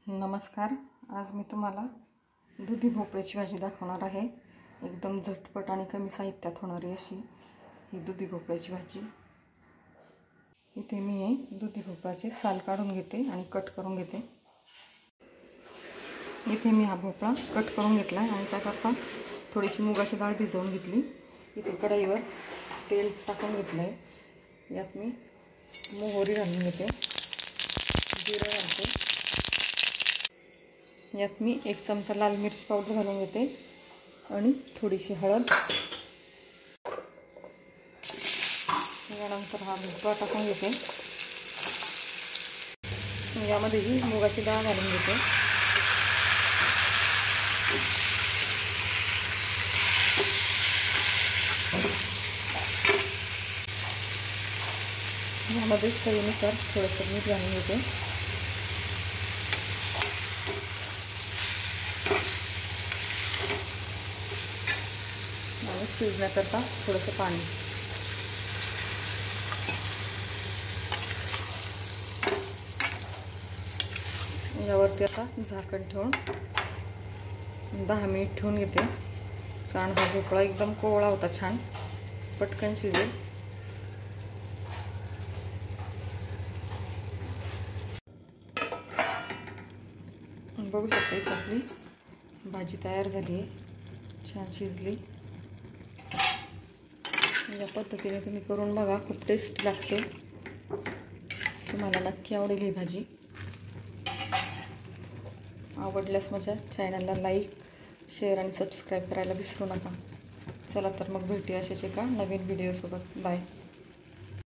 नमस्कार। आज मी तुम्हाला दुधी भोपळ्याची भाजी दाखवणार आहे। एकदम झटपट आणि कमी साहित्यात होणारी अशी ही दुधी भोपळ्याची भाजी। इथे मी हे दुधी भोपळ्याचे साल काढून घेते आणि कट करून घेते। इथे मी हा भोपळा कट करून घेतला आणि त्याकरता थोडीशी मुगाची डाळ भिजवून घेतली। इथे कढईवर तेल टाकून घेतलं आहे। यात मी मोहरी घालून घेते, जिरे घालते। यात मी 1 चमचा लाल मिरची पावडर घालून घेते आणि थोडीशी हळद। यानंतर हा भोपळा टाकून घेते। यामध्ये ही मुगाची डाळ घालून घेते। यामध्ये चवीनुसार थोडंसं मीठ घालून घेते। आणि शिजण्याकरता थोडंसं पाणी। यावरती आता झाकण ठेवून 10 मिनिट ठेवून घेते, कारण हा भोपळा एकदम कोवळा होता, छान पटकन शिजेल। बघू शकता इथे आपली भाजी तयार झाली आहे, छान शिजली। या पद्धतीने तुम्ही करून बघा, खूप टेस्टी लागते। तुम्हाला नक्की आवडेल ही भाजी। आवडल्यास माझ्या चॅनलला लाईक, शेअर आणि सबस्क्राईब करायला विसरू नका। चला तर मग भेटूया अशाच एका नवीन व्हिडिओसोबत। बाय।